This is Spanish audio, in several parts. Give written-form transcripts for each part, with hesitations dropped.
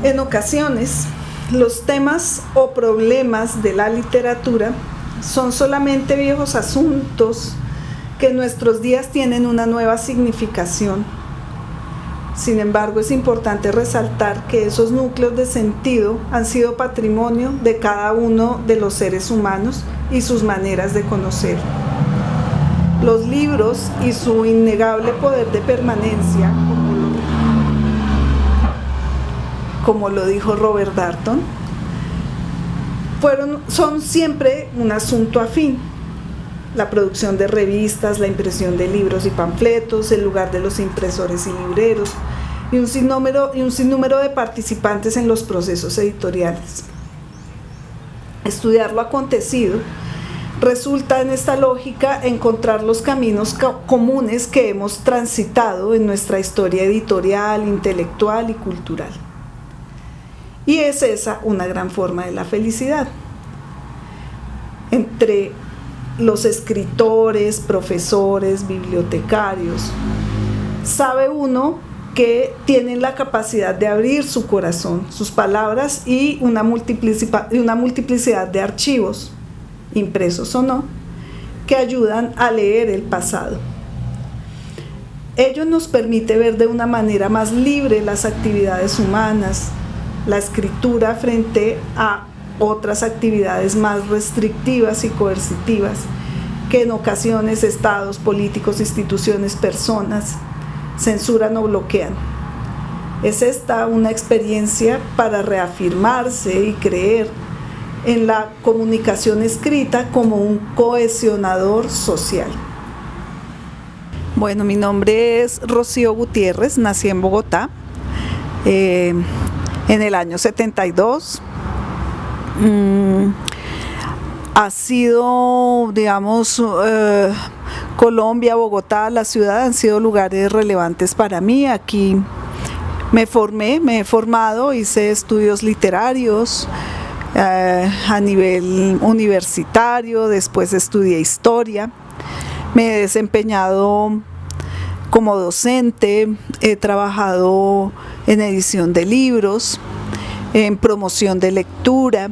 En ocasiones, los temas o problemas de la literatura son solamente viejos asuntos que en nuestros días tienen una nueva significación. Sin embargo, es importante resaltar que esos núcleos de sentido han sido patrimonio de cada uno de los seres humanos y sus maneras de conocer. Los libros y su innegable poder de permanencia, como lo dijo Robert Darnton, son siempre un asunto afín. La producción de revistas, la impresión de libros y panfletos, el lugar de los impresores y libreros, y un sinnúmero de participantes en los procesos editoriales. Estudiar lo acontecido resulta en esta lógica encontrar los caminos comunes que hemos transitado en nuestra historia editorial, intelectual y cultural. Y es esa una gran forma de la felicidad. Entre los escritores, profesores, bibliotecarios, sabe uno que tienen la capacidad de abrir su corazón, sus palabras y una multiplicidad de archivos, impresos o no, que ayudan a leer el pasado. Ello nos permite ver de una manera más libre las actividades humanas, la escritura frente a otras actividades más restrictivas y coercitivas que en ocasiones estados, políticos, instituciones, personas censuran o bloquean. Es esta una experiencia para reafirmarse y creer en la comunicación escrita como un cohesionador social. Bueno, mi nombre es Rocío Gutiérrez, nací en Bogotá en el año 72. Ha sido, digamos, Colombia, Bogotá, la ciudad han sido lugares relevantes para mí. Aquí me he formado, hice estudios literarios a nivel universitario, después estudié historia, me he desempeñado como docente, he trabajado en edición de libros, en promoción de lectura,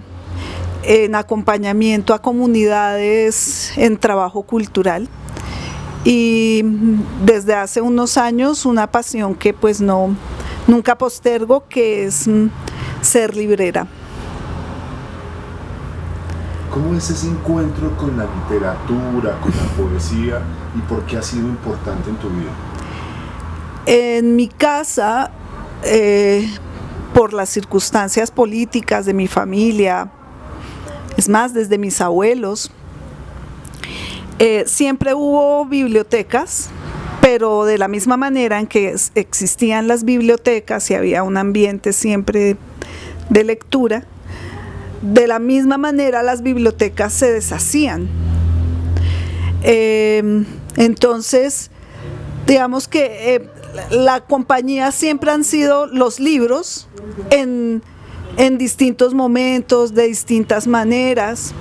en acompañamiento a comunidades en trabajo cultural y desde hace unos años una pasión que pues nunca postergo, que es ser librera. ¿Cómo es ese encuentro con la literatura, con la poesía y por qué ha sido importante en tu vida? En mi casa, por las circunstancias políticas de mi familia, es más, desde mis abuelos, siempre hubo bibliotecas, pero de la misma manera en que existían las bibliotecas y había un ambiente siempre de lectura, de la misma manera las bibliotecas se deshacían. Entonces, digamos que la compañía siempre han sido los libros en distintos momentos, de distintas maneras.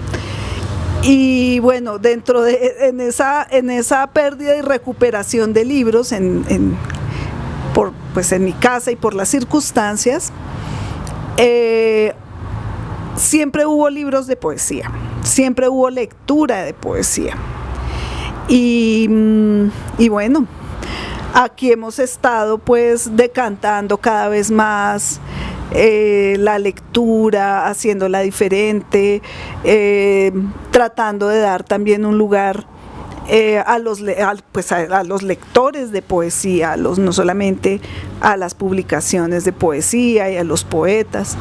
Y bueno, en esa pérdida y recuperación de libros pues en mi casa y por las circunstancias, siempre hubo libros de poesía, siempre hubo lectura de poesía. Y bueno, aquí hemos estado pues decantando cada vez más la lectura, haciéndola diferente, tratando de dar también un lugar a los lectores de poesía, no solamente a las publicaciones de poesía y a los poetas.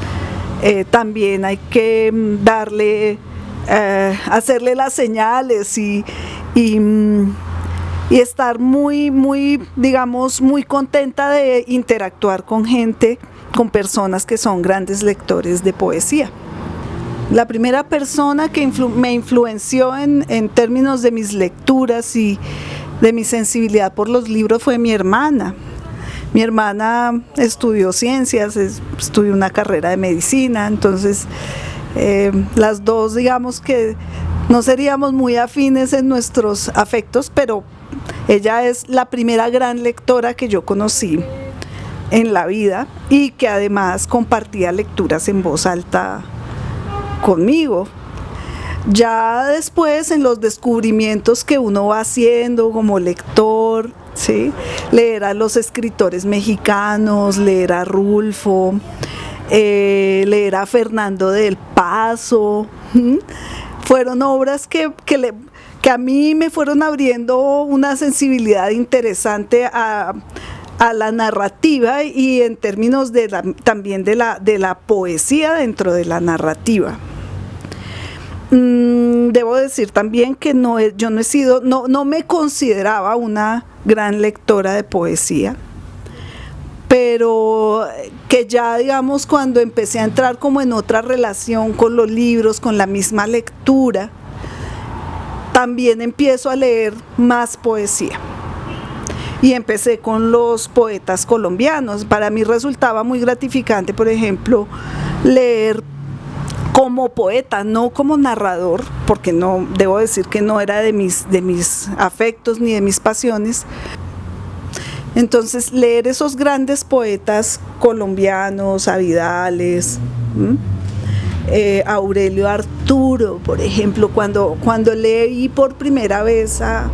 También hay que hacerle las señales y estar muy, digamos, muy contenta de interactuar con gente, con personas que son grandes lectores de poesía. La primera persona que me influenció en términos de mis lecturas y de mi sensibilidad por los libros fue mi hermana. Mi hermana estudió ciencias, estudió una carrera de medicina, entonces las dos, digamos que no seríamos muy afines en nuestros afectos, pero ella es la primera gran lectora que yo conocí en la vida y que además compartía lecturas en voz alta conmigo. Ya después, en los descubrimientos que uno va haciendo como lector, ¿sí? Leer a los escritores mexicanos, leer a Rulfo, leer a Fernando del Paso, fueron obras que a mí me fueron abriendo una sensibilidad interesante a la narrativa y en términos también de la poesía dentro de la narrativa. Debo decir también que yo no me consideraba una gran lectora de poesía, pero que ya, digamos, cuando empecé a entrar como en otra relación con los libros, con la misma lectura, también empiezo a leer más poesía. Y empecé con los poetas colombianos. Para mí resultaba muy gratificante, por ejemplo, leer como poeta, no como narrador, porque no, debo decir que no era de mis afectos ni de mis pasiones. Entonces, leer esos grandes poetas colombianos, a Vidales, Aurelio Arturo, por ejemplo, cuando leí por primera vez a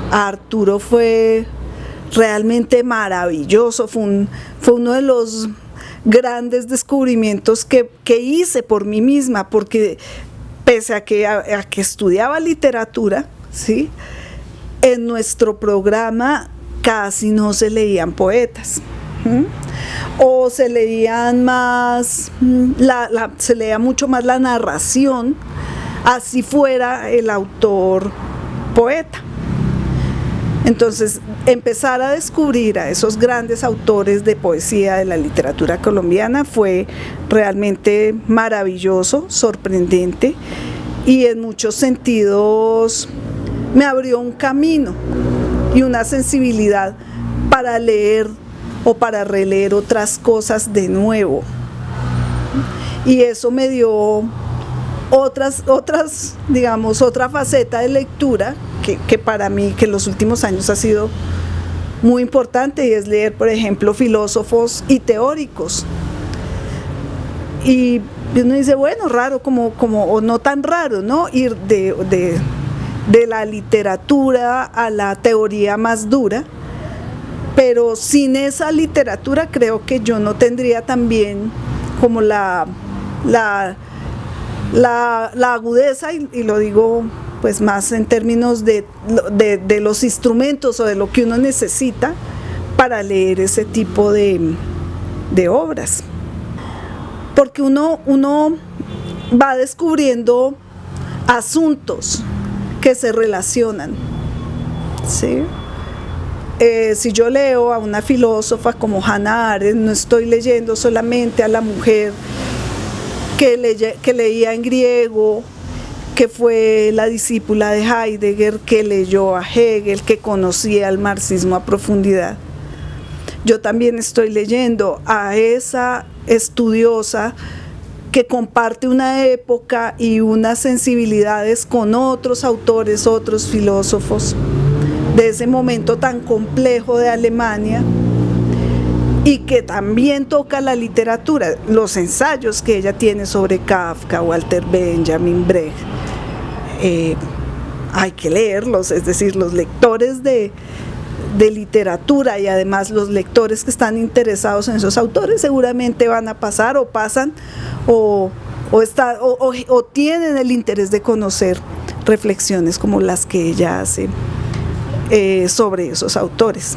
Arturo fue realmente maravilloso, fue uno de los grandes descubrimientos que hice por mí misma, porque pese a que estudiaba literatura, ¿sí? En nuestro programa casi no se leían poetas, o se leían más, se leía mucho más la narración, así fuera el autor poeta. Entonces, empezar a descubrir a esos grandes autores de poesía de la literatura colombiana fue realmente maravilloso, sorprendente y en muchos sentidos me abrió un camino y una sensibilidad para leer o para releer otras cosas de nuevo. Y eso me dio otra faceta de lectura que para mí, que en los últimos años ha sido muy importante, y es leer, por ejemplo, filósofos y teóricos. Y uno dice, bueno, raro, o no tan raro, ¿no? Ir de la literatura a la teoría más dura, pero sin esa literatura creo que yo no tendría también como la agudeza, y lo digo pues más en términos de los instrumentos o de lo que uno necesita para leer ese tipo de obras. Porque uno va descubriendo asuntos que se relacionan, ¿sí? Si yo leo a una filósofa como Hannah Arendt, no estoy leyendo solamente a la mujer que leía en griego, que fue la discípula de Heidegger, que leyó a Hegel, que conocía el marxismo a profundidad. Yo también estoy leyendo a esa estudiosa que comparte una época y unas sensibilidades con otros autores, otros filósofos de ese momento tan complejo de Alemania, y que también toca la literatura, los ensayos que ella tiene sobre Kafka, Walter Benjamin, Brecht. Hay que leerlos, es decir, los lectores de literatura y además los lectores que están interesados en esos autores seguramente van a pasar o pasan o tienen el interés de conocer reflexiones como las que ella hace sobre esos autores.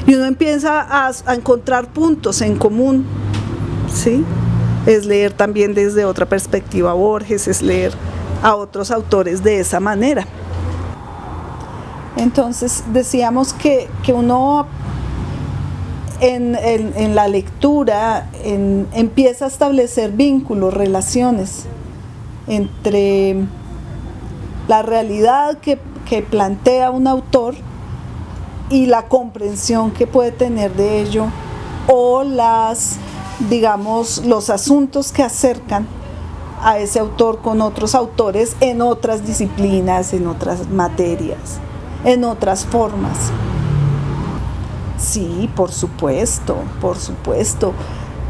Y uno empieza a encontrar puntos en común, ¿sí? Es leer también desde otra perspectiva a Borges, es leer a otros autores de esa manera. Entonces decíamos que uno en la lectura empieza a establecer vínculos, relaciones entre la realidad que plantea un autor y la comprensión que puede tener de ello, o los asuntos que acercan a ese autor con otros autores en otras disciplinas, en otras materias, en otras formas. Sí, por supuesto, por supuesto.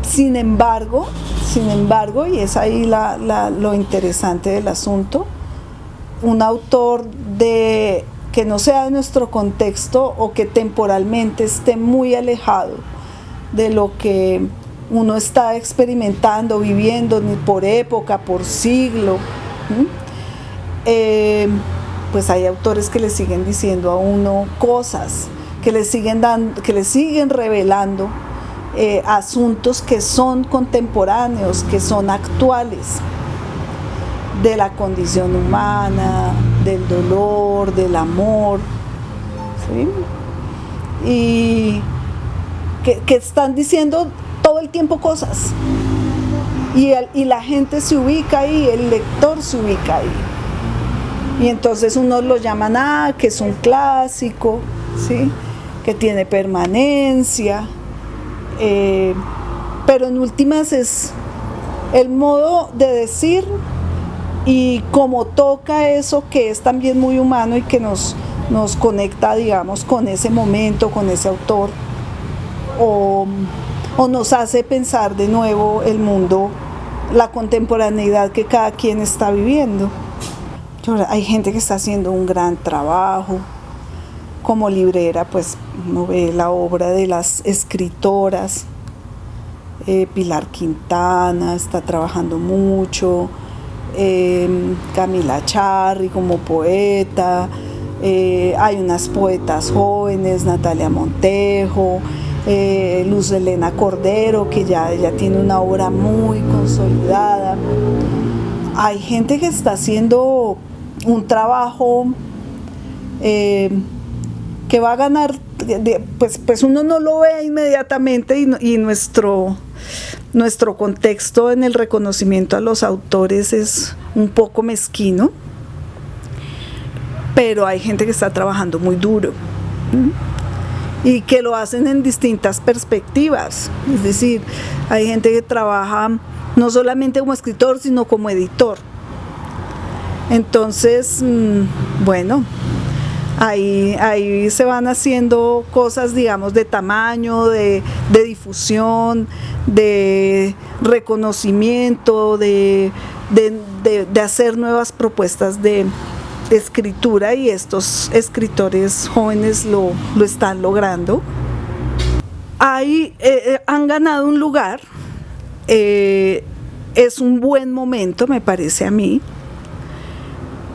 Sin embargo, y es ahí lo interesante del asunto, un autor que no sea de nuestro contexto o que temporalmente esté muy alejado de lo que uno está experimentando, viviendo, ni por época, por siglo, pues hay autores que le siguen diciendo a uno cosas, que le siguen revelando asuntos que son contemporáneos, que son actuales, de la condición humana, del dolor, del amor, ¿sí? Y que están diciendo todo el tiempo cosas, y la gente se ubica ahí, el lector se ubica ahí, y entonces unos lo llaman que es un clásico, ¿sí? Que tiene permanencia, pero en últimas es el modo de decir y cómo toca eso que es también muy humano y que nos conecta, digamos, con ese momento, con ese autor, o nos hace pensar de nuevo el mundo, la contemporaneidad que cada quien está viviendo. Hay gente que está haciendo un gran trabajo. Como librera, pues uno ve la obra de las escritoras. Pilar Quintana está trabajando mucho, Camila Charri como poeta, hay unas poetas jóvenes, Natalia Montejo, Luz Elena Cordero, que ya tiene una obra muy consolidada. Hay gente que está haciendo un trabajo que va a ganar, pues uno no lo ve inmediatamente, y nuestro contexto en el reconocimiento a los autores es un poco mezquino, pero hay gente que está trabajando muy duro y que lo hacen en distintas perspectivas. Es decir, hay gente que trabaja no solamente como escritor, sino como editor. Entonces, bueno, ahí se van haciendo cosas, digamos, de tamaño, de difusión, de reconocimiento, de hacer nuevas propuestas de escritura, y estos escritores jóvenes lo están logrando. Ahí han ganado un lugar, es un buen momento, me parece a mí.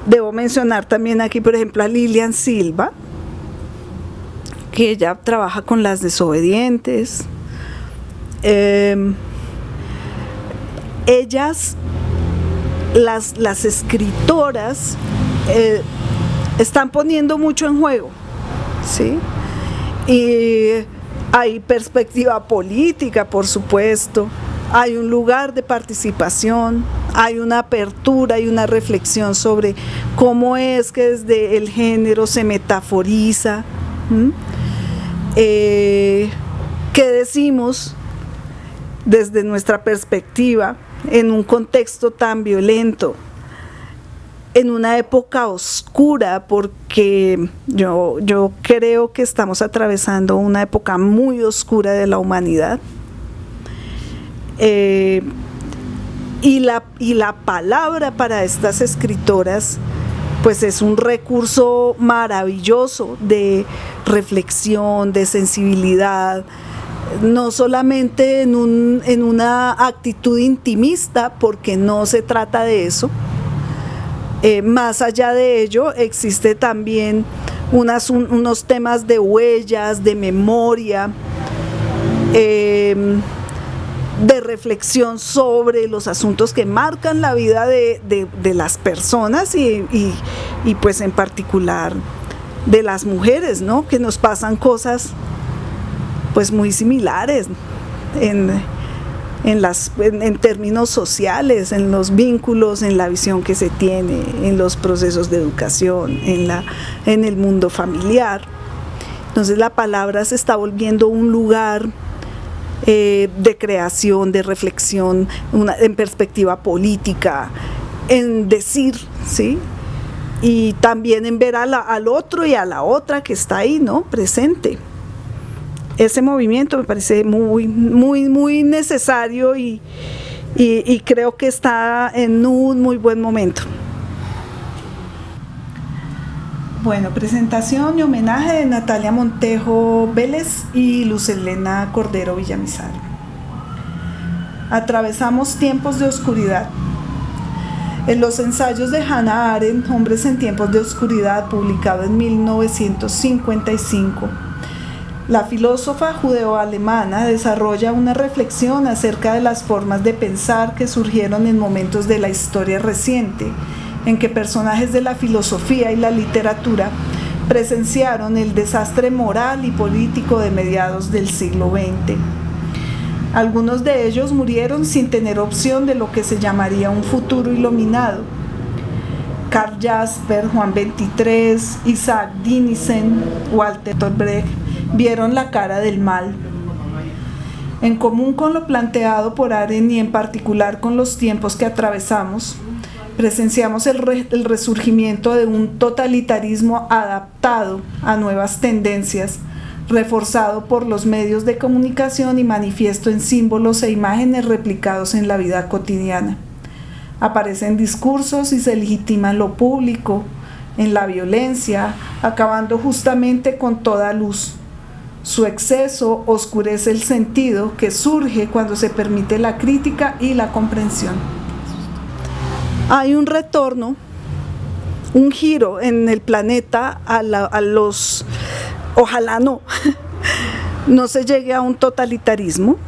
Debo mencionar también aquí, por ejemplo, a Lilian Silva, que ella trabaja con Las Desobedientes. Ellas, las escritoras, están poniendo mucho en juego, ¿sí? Y hay perspectiva política, por supuesto, hay un lugar de participación, hay una apertura y una reflexión sobre cómo es que desde el género se metaforiza. ¿Qué decimos desde nuestra perspectiva en un contexto tan violento, en una época oscura? Porque yo creo que estamos atravesando una época muy oscura de la humanidad. Y la palabra para estas escritoras, pues es un recurso maravilloso de reflexión, de sensibilidad, no solamente en una actitud intimista, porque no se trata de eso. Más allá de ello, existe también unos temas de huellas, de memoria, de reflexión sobre los asuntos que marcan la vida de las personas y pues en particular de las mujeres, ¿no? Que nos pasan cosas pues muy similares en términos sociales, en los vínculos, en la visión que se tiene, en los procesos de educación, en el mundo familiar. Entonces la palabra se está volviendo un lugar de creación, de reflexión, en perspectiva política, en decir, ¿sí? Y también en ver al otro y a la otra que está ahí, ¿no? Presente. ese movimiento me parece muy necesario y creo que está en un muy buen momento. Bueno, presentación y homenaje de Natalia Montejo Vélez y Luz Helena Cordero Villamizar. Atravesamos tiempos de oscuridad. En los ensayos de Hannah Arendt, Hombres en tiempos de oscuridad, publicado en 1955, la filósofa judeo-alemana desarrolla una reflexión acerca de las formas de pensar que surgieron en momentos de la historia reciente, en que personajes de la filosofía y la literatura presenciaron el desastre moral y político de mediados del siglo XX. Algunos de ellos murieron sin tener opción de lo que se llamaría un futuro iluminado. Karl Jasper, Juan XXIII, Isaac Dinesen, Walter Brecht vieron la cara del mal. En común con lo planteado por Arendt y en particular con los tiempos que atravesamos, presenciamos el resurgimiento de un totalitarismo adaptado a nuevas tendencias, reforzado por los medios de comunicación y manifiesto en símbolos e imágenes replicados en la vida cotidiana. Aparecen discursos y se legitima en lo público, en la violencia, acabando justamente con toda luz. Su exceso oscurece el sentido que surge cuando se permite la crítica y la comprensión. Hay un retorno, un giro en el planeta a los... Ojalá no se llegue a un totalitarismo,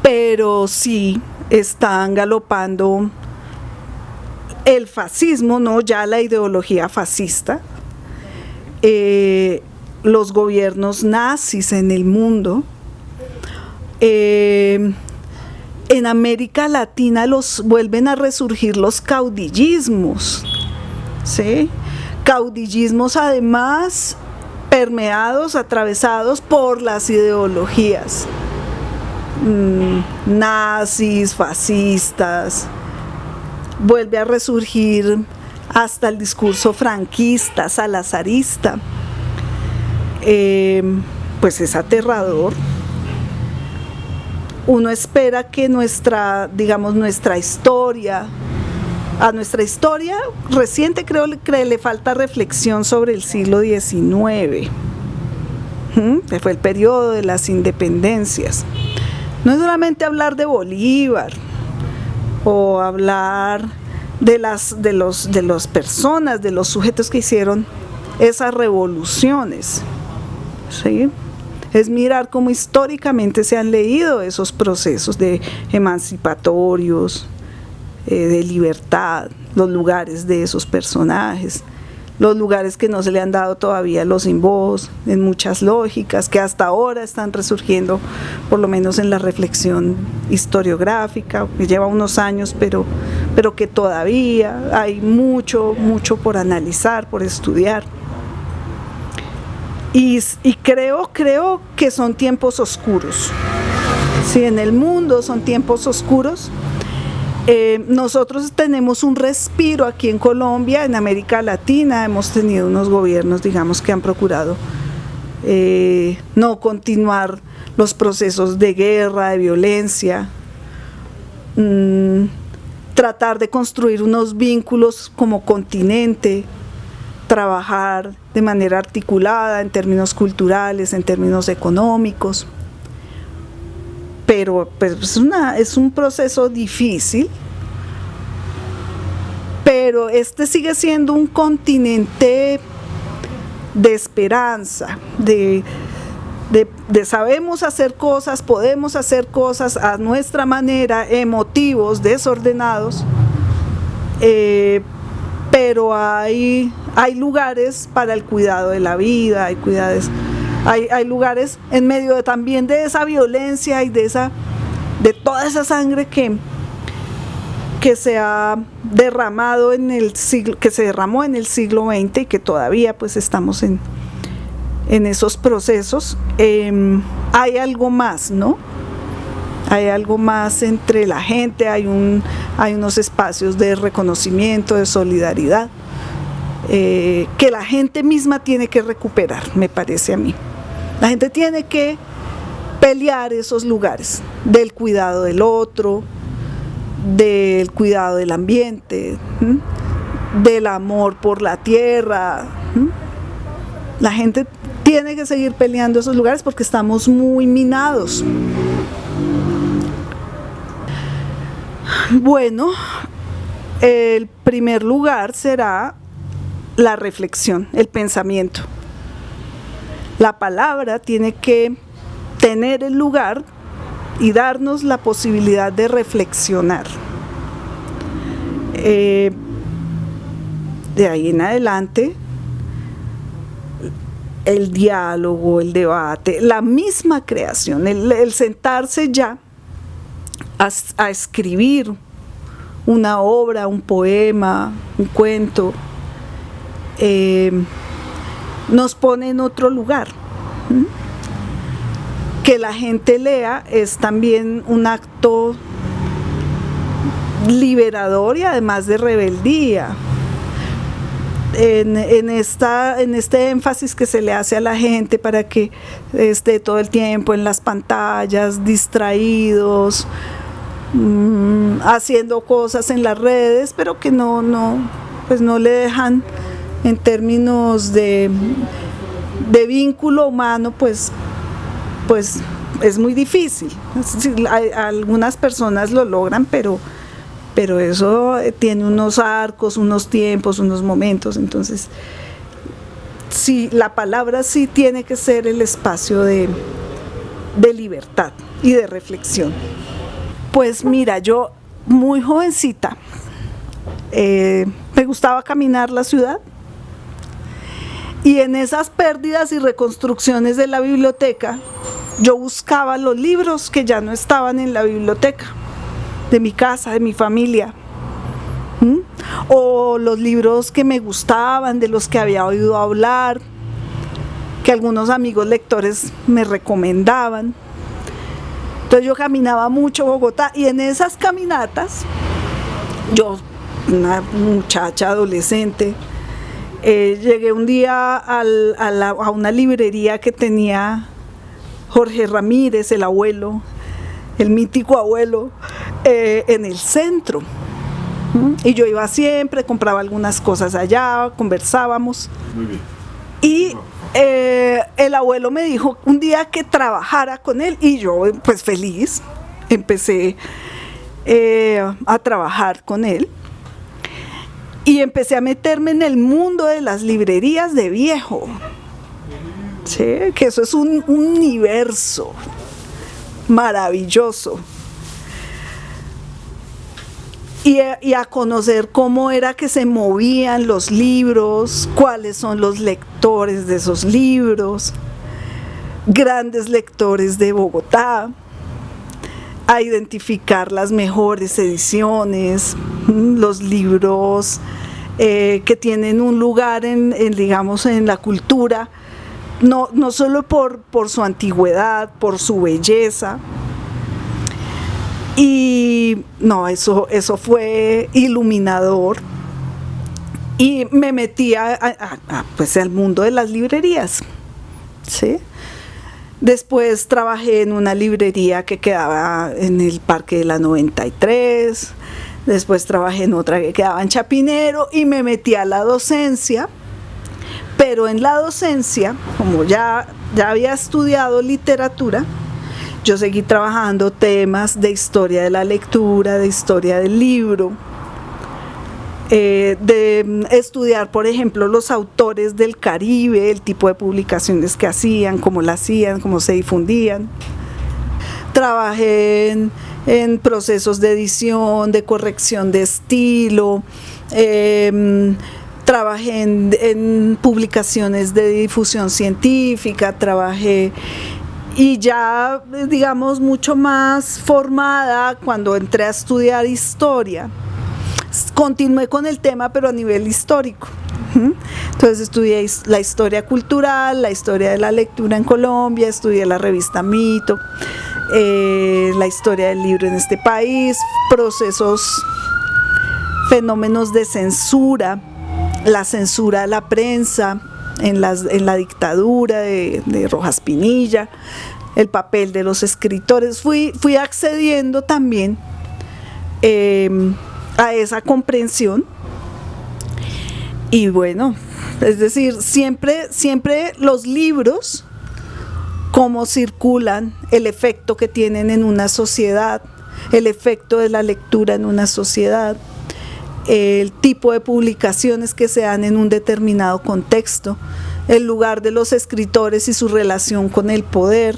pero sí están galopando el fascismo, ¿no? Ya la ideología fascista, los gobiernos nazis en el mundo. En América Latina vuelven a resurgir los caudillismos, ¿sí? Caudillismos además permeados, atravesados por las ideologías nazis, fascistas. Vuelve a resurgir hasta el discurso franquista, salazarista. Pues es aterrador. Uno espera que nuestra historia, a nuestra historia reciente creo que le falta reflexión sobre el siglo XIX, que fue el periodo de las independencias. No es solamente hablar de Bolívar o hablar de las personas, de los sujetos que hicieron esas revoluciones, ¿sí? Es mirar cómo históricamente se han leído esos procesos de emancipatorios, de libertad, los lugares de esos personajes, los lugares que no se le han dado todavía los sin voz, en muchas lógicas, que hasta ahora están resurgiendo, por lo menos en la reflexión historiográfica, que lleva unos años, pero que todavía hay mucho por analizar, por estudiar. Y creo que son tiempos oscuros. Si en el mundo son tiempos oscuros, nosotros tenemos un respiro aquí en Colombia, en América Latina, hemos tenido unos gobiernos, digamos, que han procurado no continuar los procesos de guerra, de violencia, tratar de construir unos vínculos como continente, trabajar de manera articulada en términos culturales, en términos económicos, pero es un proceso difícil, pero este sigue siendo un continente de esperanza, de sabemos hacer cosas, podemos hacer cosas a nuestra manera, emotivos, desordenados, pero hay lugares para el cuidado de la vida, hay lugares en medio también de esa violencia y de toda esa sangre que se ha derramado que se derramó en el siglo XX y que todavía pues estamos en esos procesos. Hay algo más, ¿no? Hay algo más entre la gente, hay unos espacios de reconocimiento, de solidaridad, que la gente misma tiene que recuperar, me parece a mí. La gente tiene que pelear esos lugares del cuidado del otro, del cuidado del ambiente, del amor por la tierra. La gente tiene que seguir peleando esos lugares porque estamos muy minados. Bueno, el primer lugar será la reflexión, el pensamiento. La palabra tiene que tener el lugar y darnos la posibilidad de reflexionar. De ahí en adelante, el diálogo, el debate, la misma creación, el sentarse ya a escribir una obra, un poema, un cuento, nos pone en otro lugar. Que la gente lea es también un acto liberador y además de rebeldía. En este énfasis que se le hace a la gente para que esté todo el tiempo en las pantallas, distraídos, haciendo cosas en las redes, pero que no le dejan en términos de vínculo humano, pues es muy difícil. Algunas personas lo logran, pero eso tiene unos arcos, unos tiempos, unos momentos. Entonces, sí, la palabra sí tiene que ser el espacio de libertad y de reflexión. Pues mira, yo muy jovencita me gustaba caminar la ciudad, y en esas pérdidas y reconstrucciones de la biblioteca yo buscaba los libros que ya no estaban en la biblioteca de mi casa, de mi familia, o los libros que me gustaban, de los que había oído hablar, que algunos amigos lectores me recomendaban. Entonces yo caminaba mucho Bogotá, y en esas caminatas, yo, una muchacha adolescente, llegué un día a una librería que tenía Jorge Ramírez, el abuelo, el mítico abuelo, en el centro. Y yo iba siempre, compraba algunas cosas allá, conversábamos. Muy bien. Y el abuelo me dijo un día que trabajara con él, y yo pues feliz empecé a trabajar con él. Y empecé a meterme en el mundo de las librerías de viejo. ¿Sí? Que eso es un universo maravilloso. Y a conocer cómo era que se movían los libros, cuáles son los lectores de esos libros, grandes lectores de Bogotá, a identificar las mejores ediciones, los libros que tienen un lugar digamos, en la cultura, no solo por su antigüedad, por su belleza. Y no, eso fue iluminador, y me metí pues al mundo de las librerías, ¿sí? Después trabajé en una librería que quedaba en el Parque de la 93, después trabajé en otra que quedaba en Chapinero, y me metí a la docencia. Pero en la docencia, como ya había estudiado literatura, yo seguí trabajando temas de historia de la lectura, de historia del libro, de estudiar, por ejemplo, los autores del Caribe, el tipo de publicaciones que hacían, cómo las hacían, cómo se difundían. Trabajé en procesos de edición, de corrección de estilo, trabajé en publicaciones de difusión científica, trabajé, y ya, digamos, mucho más formada cuando entré a estudiar historia. Continué con el tema, pero a nivel histórico. Entonces estudié la historia cultural, la historia de la lectura en Colombia, estudié la revista Mito, la historia del libro en este país, procesos, fenómenos de censura, la censura a la prensa, en la dictadura de Rojas Pinilla, el papel de los escritores. Fui accediendo también a esa comprensión. Y bueno, es decir, siempre los libros, cómo circulan, el efecto que tienen en una sociedad, el efecto de la lectura en una sociedad, el tipo de publicaciones que se dan en un determinado contexto, el lugar de los escritores y su relación con el poder.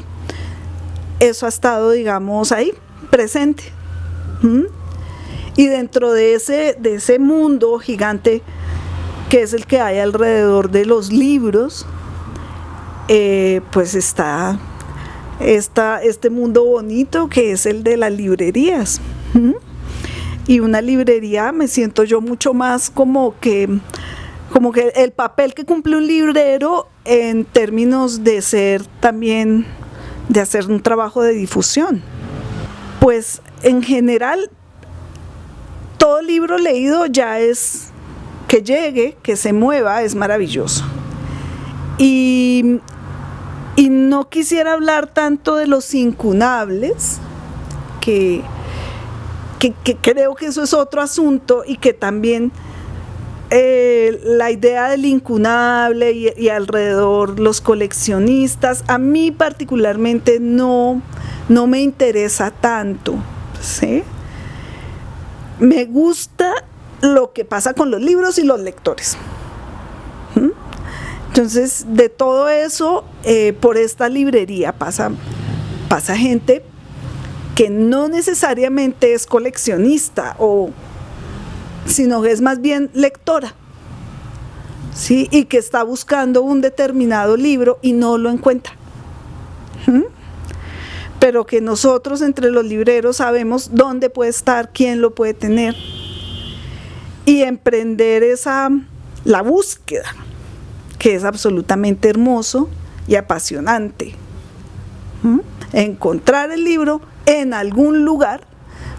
Eso ha estado, digamos, ahí, presente. Y dentro de ese mundo gigante que es el que hay alrededor de los libros, pues está este mundo bonito que es el de las librerías. Y una librería, me siento yo mucho más como que el papel que cumple un librero en términos de ser también, de hacer un trabajo de difusión. Pues en general, todo libro leído ya es, que llegue, que se mueva, es maravilloso. Y no quisiera hablar tanto de los incunables, que creo que eso es otro asunto, y que también la idea del incunable y alrededor los coleccionistas, a mí particularmente no me interesa tanto, ¿sí? Me gusta lo que pasa con los libros y los lectores. Entonces, de todo eso, por esta librería pasa gente que no necesariamente es coleccionista, sino que es más bien lectora, ¿sí? Y que está buscando un determinado libro y no lo encuentra. Pero que nosotros entre los libreros sabemos dónde puede estar, quién lo puede tener, y emprender la búsqueda, que es absolutamente hermoso y apasionante. Encontrar el libro en algún lugar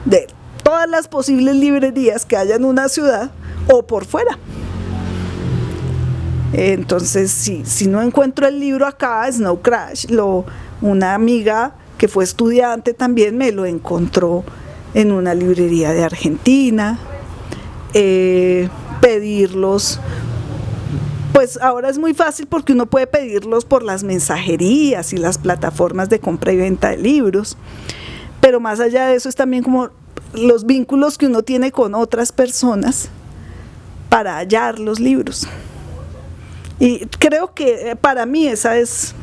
de todas las posibles librerías que haya en una ciudad o por fuera. Entonces, si no encuentro el libro acá, Snow Crash, una amiga que fue estudiante también me lo encontró en una librería de Argentina. Pedirlos, pues ahora es muy fácil porque uno puede pedirlos por las mensajerías y las plataformas de compra y venta de libros, pero más allá de eso es también como los vínculos que uno tiene con otras personas para hallar los libros. Y creo que para mí esa es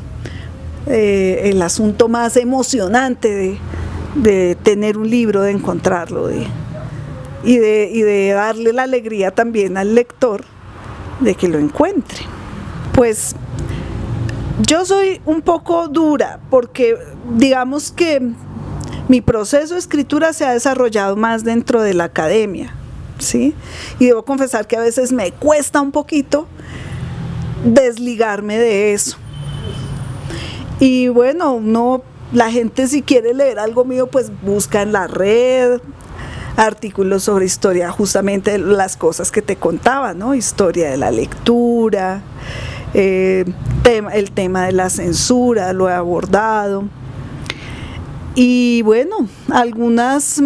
el asunto más emocionante de tener un libro, de encontrarlo, y de darle la alegría también al lector de que lo encuentre. Pues yo soy un poco dura porque digamos que mi proceso de escritura se ha desarrollado más dentro de la academia, ¿sí? Y debo confesar que a veces me cuesta un poquito desligarme de eso. Y bueno, la gente si quiere leer algo mío, pues busca en la red artículos sobre historia, justamente las cosas que te contaba, ¿no? Historia de la lectura, el tema de la censura, lo he abordado. Y bueno, algunas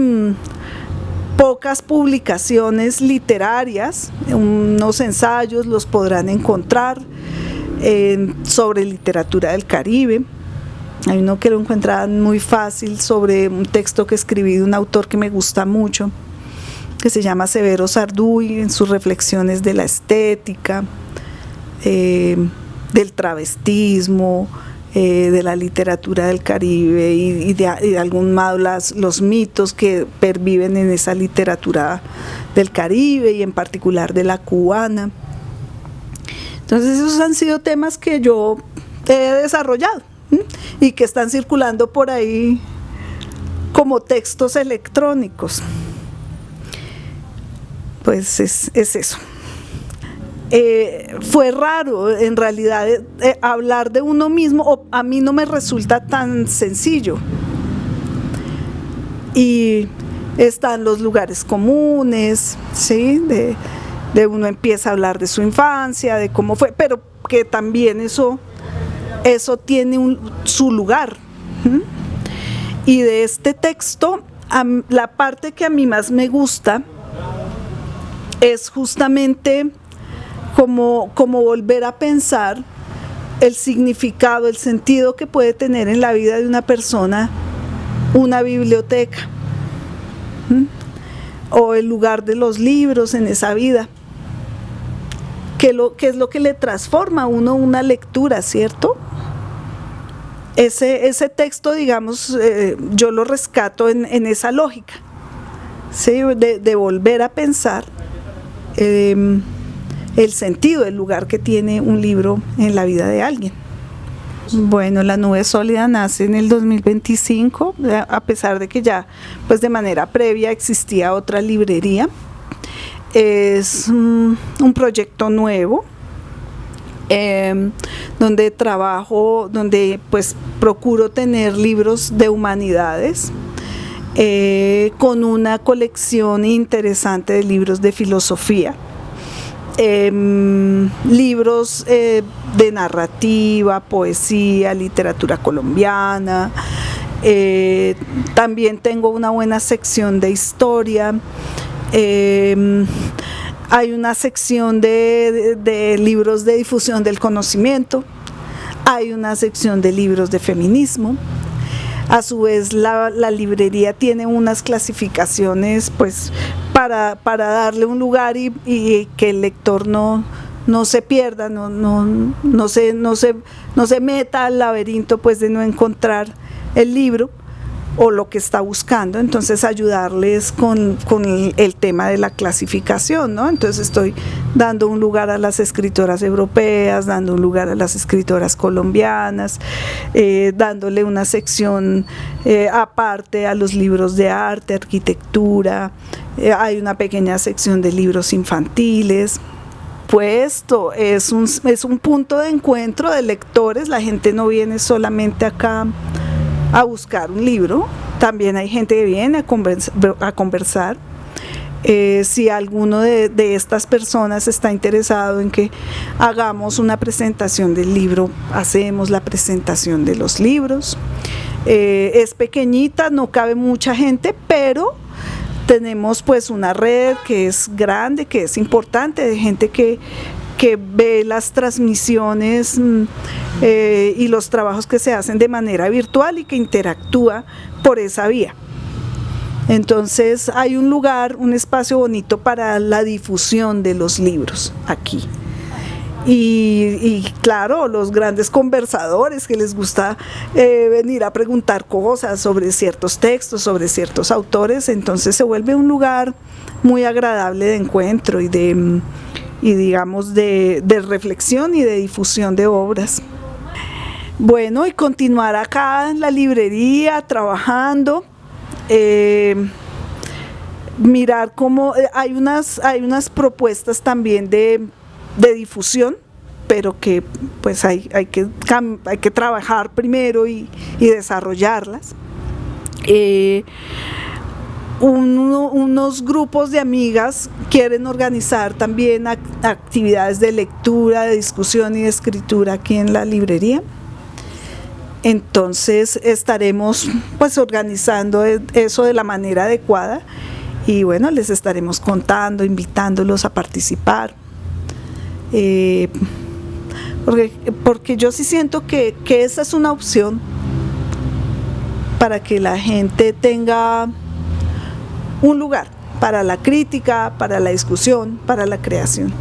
pocas publicaciones literarias, unos ensayos los podrán encontrar sobre literatura del Caribe. Hay uno que lo encuentran muy fácil sobre un texto que escribí de un autor que me gusta mucho, que se llama Severo Sarduy, en sus reflexiones de la estética, del travestismo, de la literatura del Caribe y de algún modo los mitos que perviven en esa literatura del Caribe y en particular de la cubana. Entonces esos han sido temas que yo he desarrollado y que están circulando por ahí como textos electrónicos. Pues es eso. Fue raro en realidad hablar de uno mismo, o a mí no me resulta tan sencillo. Y están los lugares comunes, ¿sí? De uno empieza a hablar de su infancia, de cómo fue, pero que también eso tiene su lugar. Y de este texto, la parte que a mí más me gusta es justamente como volver a pensar el significado, el sentido que puede tener en la vida de una persona una biblioteca, o el lugar de los libros en esa vida. ¿Qué es lo que le transforma a uno una lectura, cierto? Ese texto, digamos, yo lo rescato en esa lógica, ¿sí? De volver a pensar el sentido, el lugar que tiene un libro en la vida de alguien. Bueno, La Nube Sólida nace en el 2025, a pesar de que ya, pues de manera previa existía otra librería. Es un proyecto nuevo, donde trabajo, donde pues procuro tener libros de humanidades, con una colección interesante de libros de filosofía, libros de narrativa, poesía, literatura colombiana. También tengo una buena sección de historia. Hay una sección de libros de difusión del conocimiento, hay una sección de libros de feminismo. A su vez la librería tiene unas clasificaciones pues para darle un lugar y que el lector no se pierda, no se meta al laberinto pues de no encontrar el libro o lo que está buscando. Entonces ayudarles con el tema de la clasificación, ¿no? Entonces estoy dando un lugar a las escritoras europeas, dando un lugar a las escritoras colombianas, dándole una sección aparte a los libros de arte, arquitectura. Hay una pequeña sección de libros infantiles. Pues esto es un punto de encuentro de lectores. La gente no viene solamente acá a buscar un libro, también hay gente que viene a conversar. Si alguno de estas personas está interesado en que hagamos una presentación del libro, hacemos la presentación de los libros. Es pequeñita, no cabe mucha gente, pero tenemos pues una red que es grande, que es importante, de gente que ve las transmisiones y los trabajos que se hacen de manera virtual y que interactúa por esa vía. Entonces hay un lugar, un espacio bonito para la difusión de los libros aquí. Y claro, los grandes conversadores que les gusta venir a preguntar cosas sobre ciertos textos, sobre ciertos autores, entonces se vuelve un lugar muy agradable de encuentro y digamos de reflexión y de difusión de obras. Bueno, y continuar acá en la librería trabajando, mirar cómo hay unas propuestas también de difusión, pero que pues hay que trabajar primero y desarrollarlas. Unos grupos de amigas quieren organizar también actividades de lectura, de discusión y de escritura aquí en la librería. Entonces estaremos pues organizando eso de la manera adecuada y bueno, les estaremos contando, invitándolos a participar. Porque yo sí siento que esa es una opción para que la gente tenga un lugar para la crítica, para la discusión, para la creación.